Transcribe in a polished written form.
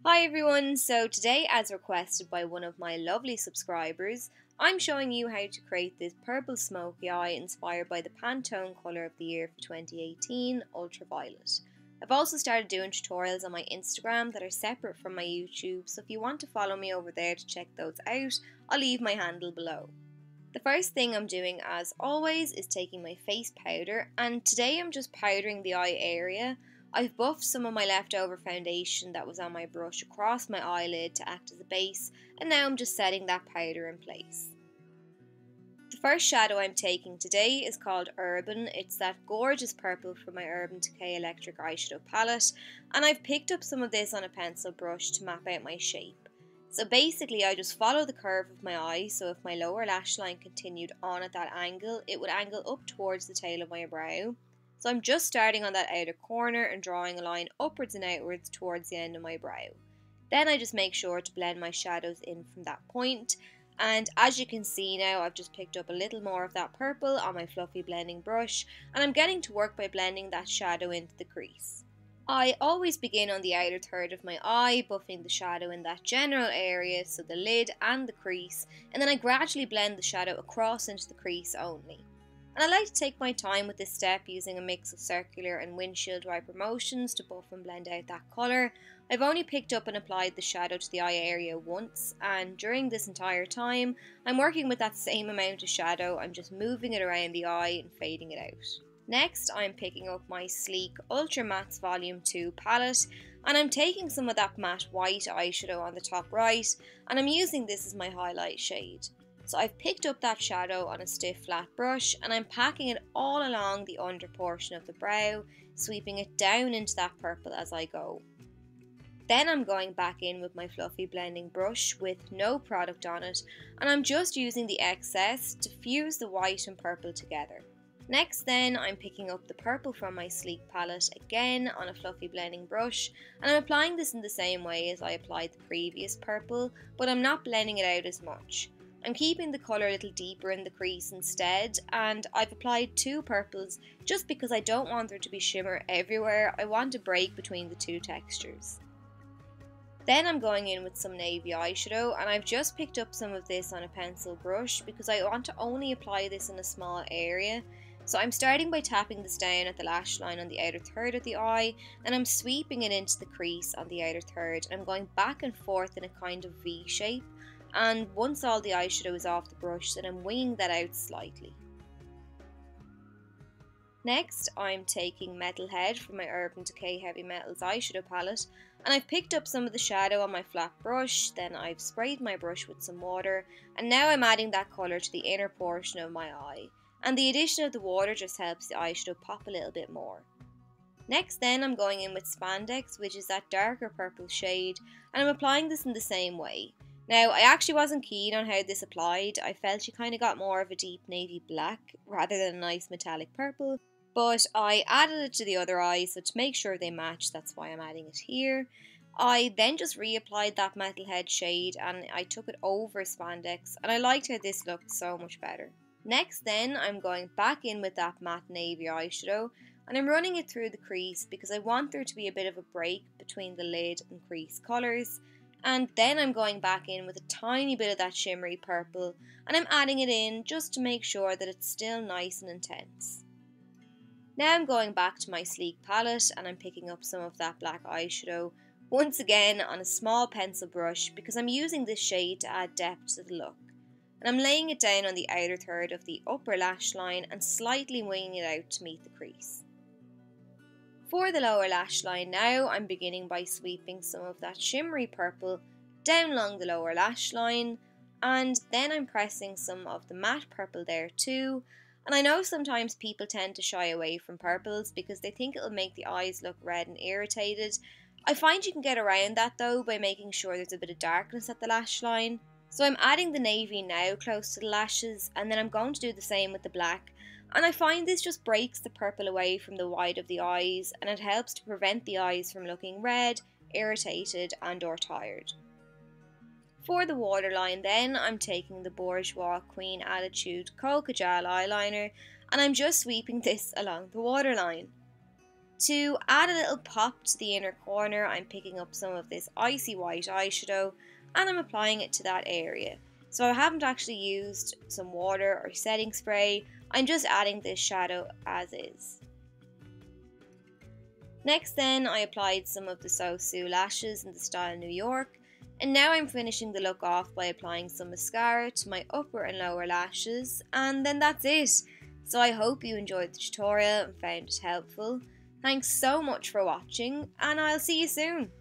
Hi everyone, so today as requested by one of my lovely subscribers, I'm showing you how to create this purple smoky eye inspired by the Pantone colour of the year for 2018, Ultraviolet. I've also started doing tutorials on my Instagram that are separate from my YouTube, so if you want to follow me over there to check those out, I'll leave my handle below. The first thing I'm doing as always is taking my face powder, and today I'm just powdering the eye area. I've buffed some of my leftover foundation that was on my brush across my eyelid to act as a base, and now I'm just setting that powder in place. The first shadow I'm taking today is called Urban. It's that gorgeous purple from my Urban Decay electric eyeshadow palette, and I've picked up some of this on a pencil brush to map out my shape. So basically I just follow the curve of my eye, so if my lower lash line continued on at that angle, it would angle up towards the tail of my brow. So I'm just starting on that outer corner and drawing a line upwards and outwards towards the end of my brow. Then I just make sure to blend my shadows in from that point. And as you can see now, I've just picked up a little more of that purple on my fluffy blending brush, and I'm getting to work by blending that shadow into the crease. I always begin on the outer third of my eye, buffing the shadow in that general area, so the lid and the crease, and then I gradually blend the shadow across into the crease only. And I like to take my time with this step using a mix of circular and windshield wiper motions to buff and blend out that colour. I've only picked up and applied the shadow to the eye area once, and during this entire time I'm working with that same amount of shadow. I'm just moving it around the eye and fading it out. Next I'm picking up my sleek Ultra Mattes Volume 2 palette, and I'm taking some of that matte white eyeshadow on the top right, and I'm using this as my highlight shade. So I've picked up that shadow on a stiff flat brush, and I'm packing it all along the under portion of the brow, sweeping it down into that purple as I go. Then I'm going back in with my fluffy blending brush with no product on it, and I'm just using the excess to fuse the white and purple together. Next then I'm picking up the purple from my sleek palette again on a fluffy blending brush, and I'm applying this in the same way as I applied the previous purple, but I'm not blending it out as much. I'm keeping the colour a little deeper in the crease instead, and I've applied two purples just because I don't want there to be shimmer everywhere. I want a break between the two textures. Then I'm going in with some navy eyeshadow, and I've just picked up some of this on a pencil brush because I want to only apply this in a small area. So I'm starting by tapping this down at the lash line on the outer third of the eye, and I'm sweeping it into the crease on the outer third, and I'm going back and forth in a kind of V shape. And once all the eyeshadow is off the brush, then I'm winging that out slightly. Next I'm taking Metalhead from my Urban Decay Heavy Metals eyeshadow palette, and I've picked up some of the shadow on my flat brush, then I've sprayed my brush with some water, and now I'm adding that colour to the inner portion of my eye, and the addition of the water just helps the eyeshadow pop a little bit more. Next then I'm going in with Spandex, which is that darker purple shade, and I'm applying this in the same way. Now, I actually wasn't keen on how this applied. I felt you kind of got more of a deep navy black rather than a nice metallic purple, but I added it to the other eye, so to make sure they match, that's why I'm adding it here. I then just reapplied that Metalhead shade, and I took it over Spandex, and I liked how this looked so much better. Next then, I'm going back in with that matte navy eyeshadow, and I'm running it through the crease because I want there to be a bit of a break between the lid and crease colours. And then I'm going back in with a tiny bit of that shimmery purple, and I'm adding it in just to make sure that it's still nice and intense. Now I'm going back to my sleek palette, and I'm picking up some of that black eyeshadow, once again on a small pencil brush because I'm using this shade to add depth to the look. And I'm laying it down on the outer third of the upper lash line and slightly winging it out to meet the crease. For the lower lash line now, I'm beginning by sweeping some of that shimmery purple down along the lower lash line, and then I'm pressing some of the matte purple there too. And I know sometimes people tend to shy away from purples because they think it'll make the eyes look red and irritated. I find you can get around that though by making sure there's a bit of darkness at the lash line. So I'm adding the navy now close to the lashes, and then I'm going to do the same with the black. And I find this just breaks the purple away from the white of the eyes, and it helps to prevent the eyes from looking red, irritated and/or tired. For the waterline then, I'm taking the Bourjois Queen Attitude Khol Kajal eyeliner, and I'm just sweeping this along the waterline. To add a little pop to the inner corner, I'm picking up some of this icy white eyeshadow and I'm applying it to that area. So I haven't actually used some water or setting spray, I'm just adding this shadow as is. Next then, I applied some of the SoSu lashes in the style New York, and now I'm finishing the look off by applying some mascara to my upper and lower lashes, and then that's it. So I hope you enjoyed the tutorial and found it helpful. Thanks so much for watching, and I'll see you soon.